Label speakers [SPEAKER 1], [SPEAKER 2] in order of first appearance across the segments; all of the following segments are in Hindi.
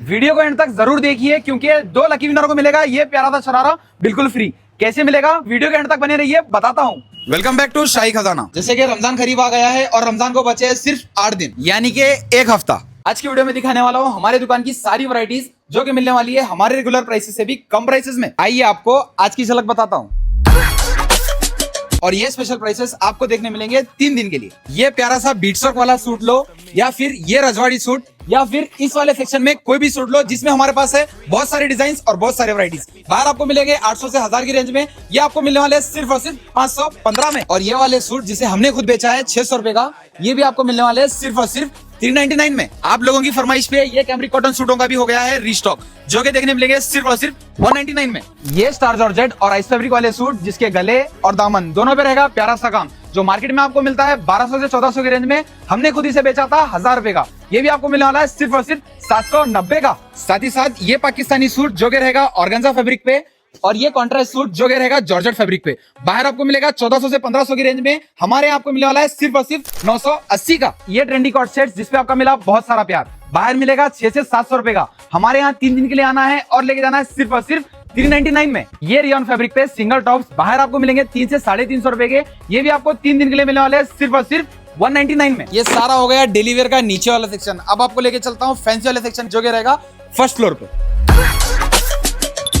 [SPEAKER 1] वीडियो को एंड तक जरूर देखिए क्योंकि 2 लकी विनर को मिलेगा ये प्यारा सा शरारा बिल्कुल फ्री। कैसे मिलेगा वीडियो के एंड तक बने रहिए, बताता हूँ। वेलकम बैक टू शाही खजाना। जैसे कि रमजान करीब आ गया है और रमजान को बचे हैं सिर्फ 8 दिन यानी कि 1 हफ्ता। आज की वीडियो में दिखाने वाला हूँ हमारे दुकान की सारी वैरायटीज जो कि मिलने वाली है हमारे रेगुलर प्राइसेस से भी कम प्राइसेस में। आइए आपको आज की झलक बताता हूँ। और ये स्पेशल प्राइसेस आपको देखने मिलेंगे 3 दिन के लिए। ये प्यारा सा बीटस्टॉक वाला सूट लो या फिर ये रजवाड़ी सूट या फिर इस वाले सेक्शन में कोई भी सूट लो जिसमें हमारे पास है बहुत सारे डिजाइन और बहुत सारे वैरायटीज। बाहर आपको मिलेंगे 800 से 1000 की रेंज में, ये आपको मिलने वाले सिर्फ और सिर्फ 515 में। और ये वाले सूट जिसे हमने खुद बेचा है 600 रुपए का, ये भी आपको मिलने वाले सिर्फ और सिर्फ 399 में। आप लोगों की फरमाइश पे ये कैमरिक कॉटन सूटों का भी हो गया है रीस्टॉक जो कि देखने मिलेंगे सिर्फ और सिर्फ 199 में। ये स्टार जॉर्जेट और आइस फैब्रिक वाले सूट जिसके गले और दामन दोनों पे रहेगा प्यारा सा काम, जो मार्केट में आपको मिलता है 1200 से 1400 की रेंज में, हमने खुद इसे बेचा था 1000 रुपए का। ये भी आपको मिलने वाला है सिर्फ और सिर्फ 790 का। साथ ही साथ ये पाकिस्तानी सूट जो कि रहेगा ऑर्गेन्जा फैब्रिक पे और ये कॉन्ट्रास्ट सूट जो कि रहेगा जॉर्जेट फैब्रिक पे। बाहर आपको मिलेगा 1400 से 1500 की रेंज में, हमारे यहाँ आपको मिलने वाला है सिर्फ और सिर्फ 980 का। ये ट्रेंडी कॉट सेट जिसपे आपका मिला बहुत सारा प्यार, बाहर मिलेगा 600 से 700 रुपए का। हमारे यहाँ 3 दिन के लिए आना है और लेके जाना है सिर्फ और सिर्फ 399 में। ये रियॉन फैब्रिक पे सिंगल टॉप्स बाहर आपको मिलेंगे 300 से 350 रुपए के, ये भी आपको 3 दिन के लिए मिलने वाले हैं सिर्फ और सिर्फ 199 में। ये सारा हो गया डेली वेयर का नीचे वाला सेक्शन। अब आपको लेके चलता हूँ फैंसी वाले सेक्शन जो कि रहेगा फर्स्ट फ्लोर पे।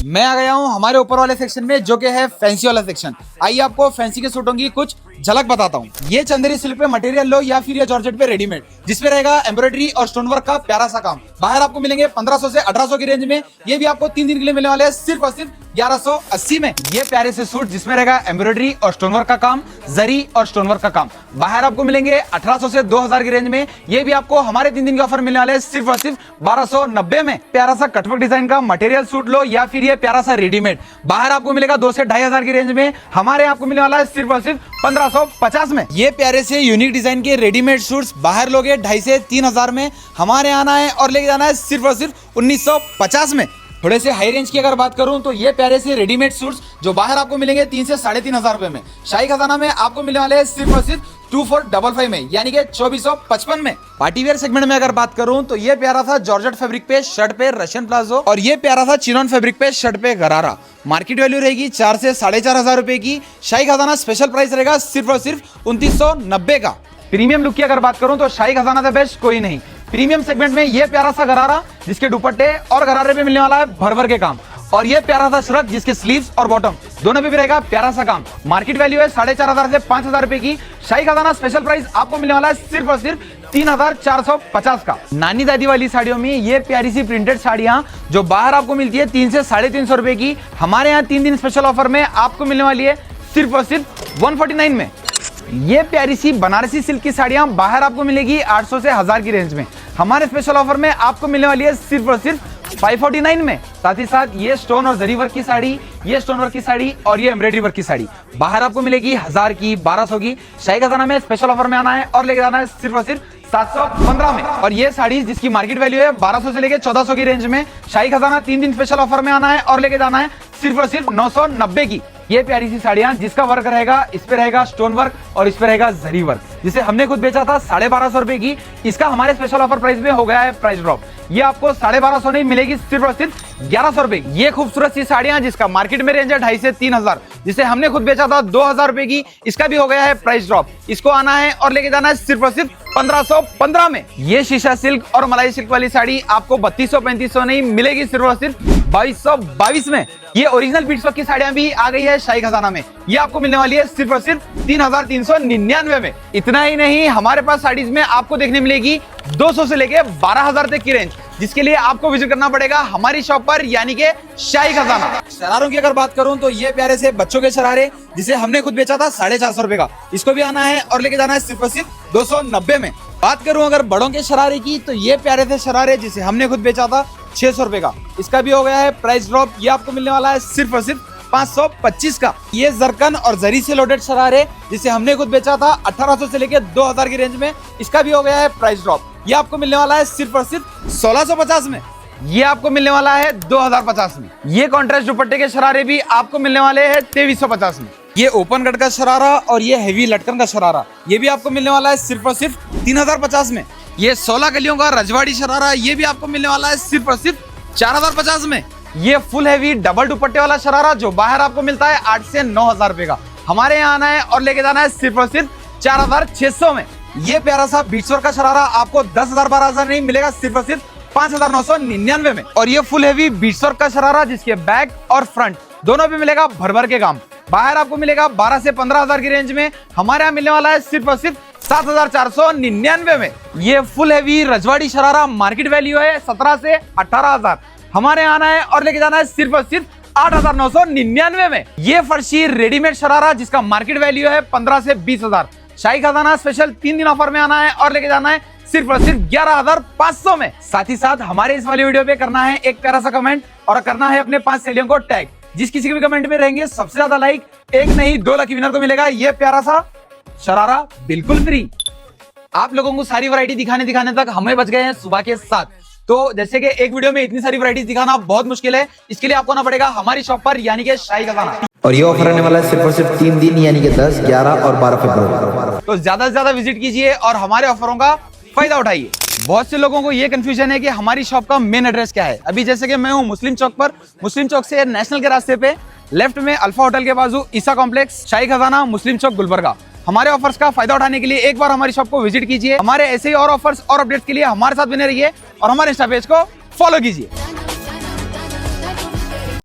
[SPEAKER 1] मैं आ गया हूँ हमारे ऊपर वाले सेक्शन में जो कि है फैंसी वाला सेक्शन। आइए आपको फैंसी के सूटों की कुछ झलक बताता हूँ। ये चंदेरी सिल्क पे मटेरियल लो या फिर ये जॉर्जेट पे रेडीमेड जिसपे रहेगा एम्ब्रॉयडरी और स्टोन वर्क का प्यारा सा काम। बाहर आपको मिलेंगे 1500 से 1800 की रेंज में, ये भी आपको 3 दिन के लिए मिलने वाले हैं सिर्फ और सिर्फ 1180 में। ये प्यारे से सूट जिसमें रहेगा एम्ब्रॉयडरी और स्टोन वर्क का काम, जरी और स्टोन वर्क का काम, बाहर आपको मिलेंगे 1800 से 2000 की रेंज में, ये भी आपको हमारे 3 दिन के ऑफर मिलने वाले हैं सिर्फ और सिर्फ 1290 में। प्यारा सा कटवर्क डिजाइन का मटेरियल सूट लो या फिर ये प्यारा सा रेडीमेड, बाहर आपको मिलेगा 2 से 2500 की रेंज में, हमारे आपको मिलने वाला है सिर्फ और सिर्फ 1550 में। ये प्यारे से यूनिक डिजाइन के रेडीमेड सूट्स बाहर लोगे 2500 से 3000 में, हमारे आना है और लेके जाना है सिर्फ और सिर्फ 1950 में। थोड़े से हाई रेंज की अगर बात करूं तो ये प्यारे से रेडीमेड सूट्स जो बाहर आपको मिलेंगे 3 से 3500 रुपए में, शाही खजाना में आपको मिलने वाले हैं सिर्फ और सिर्फ 2455 में यानी कि 2455 में। पार्टी वेयर सेगमेंट में अगर बात करूं तो ये प्यारा सा जॉर्जेट फैब्रिक पे शर्ट पे रशियन प्लाजो और ये प्यारा सा चिनॉन फैब्रिक पे शर्ट पे गरारा, मार्केट वैल्यू रहेगी 4 से 4500 रुपए की। शाही खजाना स्पेशल प्राइस रहेगा सिर्फ और सिर्फ 2990 का। प्रीमियम लुक की अगर बात करूं तो शाही खजाना से बेस्ट कोई नहीं। प्रीमियम सेगमेंट में ये प्यारा सा गरारा जिसके दुपट्टे और गरारे पे मिलने वाला है भर भर के काम, और ये प्यारा सा श्रग जिसके स्लीव्स और बॉटम दोनों पे भी रहेगा प्यारा सा काम। मार्केट वैल्यू है 4500 से 5000 रुपए की। शाही खजाना स्पेशल प्राइस आपको मिलने वाला है सिर्फ और सिर्फ 3450 का। नानी दादी वाली साड़ियों में ये प्यारी सी प्रिंटेड साड़ियां जो बाहर आपको मिलती है 300 से 350 रुपए की, हमारे यहाँ 3 दिन स्पेशल ऑफर में आपको मिलने वाली है सिर्फ और सिर्फ 149 में। ये प्यारी सी बनारसी सिल्क की साड़ियां बाहर आपको मिलेगी 800 से 1000 की रेंज में, हमारे स्पेशल ऑफर में आपको मिलने वाली है सिर्फ और सिर्फ 549 में। साथ ही साथ ये स्टोन और जरी वर्क की साड़ी, ये स्टोन वर्क की साड़ी और ये एम्ब्रॉयडरी वर्क की साड़ी बाहर आपको मिलेगी 1000 की, 1200 की। शाही खजाना में स्पेशल ऑफर में आना है और लेके जाना है सिर्फ और सिर्फ 715 में। और ये साड़ी जिसकी मार्केट वैल्यू है 1200 से लेके 1400 की रेंज में, शाही खजाना 3 दिन स्पेशल ऑफर में आना है और लेके जाना है सिर्फ और सिर्फ 990 की। ये प्यारी सी साड़ियां जिसका वर्क रहेगा, इस पे रहेगा स्टोन वर्क और इस पे रहेगा जरी वर्क, जिसे हमने खुद बेचा था 1250 रुपए की, इसका हमारे स्पेशल ऑफर प्राइस में हो गया है प्राइस ड्रॉप। ये आपको 1250 नहीं मिलेगी सिर्फ और सिर्फ 1100 रुपए। ये खूबसूरत सी साड़ियां जिसका मार्केट में रेंज है 2500 से 3000, जिसे हमने खुद बेचा था 2000 रुपए की, इसका भी हो गया है प्राइस ड्रॉप। इसको आना है और लेके जाना है सिर्फ और सिर्फ 1515 में। ये शीशा सिल्क और मलाई सिल्क वाली साड़ी आपको 3200-3500 नहीं मिलेगी सिर्फ और सिर्फ 2222 में। ये ओरिजिनल बीट्स वर्क की साड़ियां भी आ गई है शाही खजाना में, ये आपको मिलने वाली है सिर्फ और सिर्फ 3399 में। इतना ही नहीं, हमारे पास साड़ीज में आपको देखने मिलेगी 200 से लेके 12000 तक की रेंज, जिसके लिए आपको विजिट करना पड़ेगा हमारी शॉप पर यानी कि शाही खजाना। शरारों की अगर बात करूं तो ये प्यारे से बच्चों के शरारे जिसे हमने खुद बेचा था 450 रुपए का, इसको भी आना है और लेके जाना है सिर्फ और सिर्फ 290 में। बात करूं अगर बड़ों के शरारे की तो ये प्यारे से शरारे जिसे हमने खुद बेचा था 600 रुपए का, इसका भी हो गया है प्राइस ड्रॉप। ये आपको मिलने वाला है सिर्फ और सिर्फ 525 का। ये जरकन और जरी से लोडेड शरारे जिसे हमने खुद बेचा था 1800 से लेके 2000 की रेंज में, इसका भी हो गया है प्राइस ड्रॉप। ये आपको मिलने वाला है सिर्फ और सिर्फ 1650 में। ये आपको मिलने वाला है 2050 में। ये कॉन्ट्रास्ट दुपट्टे के शरारे भी आपको मिलने वाले हैं 2350 में। ये ओपन कट का शरारा और ये हेवी लटकन का शरारा ये भी आपको मिलने वाला है सिर्फ और सिर्फ 3050 में। ये 16 कलियों का रजवाड़ी शरारा, ये भी आपको मिलने वाला है सिर्फ और सिर्फ 4050 में। ये फुल हैवी डबल दुपट्टे वाला शरारा जो बाहर आपको मिलता है 8 से 9000 रुपए का, हमारे यहाँ आना है और लेके जाना है सिर्फ और सिर्फ 4600 में। ये प्यारा सा बीच वर्क का शरारा आपको 10,000 12,000 नहीं मिलेगा, सिर्फ और सिर्फ 5999 में। और ये फुल हैवी बीच वर्क का शरारा जिसके बैक और फ्रंट दोनों भी मिलेगा भर भर के काम, बाहर आपको मिलेगा 12 से 15,000 की रेंज में, हमारे यहाँ मिलने वाला है सिर्फ और सिर्फ 7,499 में। ये फुल हैवी रजवाड़ी शरारा मार्केट वैल्यू है 17 से 18,000, हमारे यहाँ आना है और लेके जाना है सिर्फ और सिर्फ 8,999 में। ये फर्शी रेडीमेड शरारा जिसका मार्केट वैल्यू है 15 से 20,000, शाही खजाना स्पेशल 3 दिन ऑफर में आना है और लेके जाना है सिर्फ और सिर्फ 11,500 में। साथ ही साथ हमारे इस वाली वीडियो पे करना है एक प्यारा सा कमेंट और करना है अपने 5 सहेलियों को टैग। जिस किसी के भी कमेंट में रहेंगे सबसे ज्यादा लाइक, एक नहीं 2 लकी विनर को मिलेगा ये प्यारा सा शरारा बिल्कुल फ्री। आप लोगों को सारी वैरायटी दिखाने तक हमें बच गए हैं सुबह के 7। तो जैसे कि एक वीडियो में इतनी सारी वैरायटी दिखाना बहुत मुश्किल है, इसके लिए आपको आना पड़ेगा हमारी शॉप पर यानी कि शाही खजाना।
[SPEAKER 2] और ये ऑफर रहने वाला है सिर्फ और सिर्फ 3 दिन यानी कि 10, 11 और 12 फरवरी।
[SPEAKER 1] तो ज्यादा से ज्यादा विजिट कीजिए और हमारे ऑफरों का फायदा उठाइए। बहुत से लोगों को ये कंफ्यूजन है कि हमारी शॉप का मेन एड्रेस क्या है। अभी जैसे कि मैं हूँ मुस्लिम चौक पर, मुस्लिम चौक से नेशनल के रास्ते पे लेफ्ट में अल्फा होटल के बाजू ईसा कॉम्प्लेक्स, शाही खजाना, मुस्लिम चौक, गुलबर्गा। हमारे ऑफर्स का फायदा उठाने के लिए एक बार हमारी शॉप को विजिट कीजिए। हमारे ऐसे ही और ऑफर्स और अपडेट्स के लिए हमारे साथ बने रहिए और हमारे इंस्टा पेज को फॉलो कीजिए।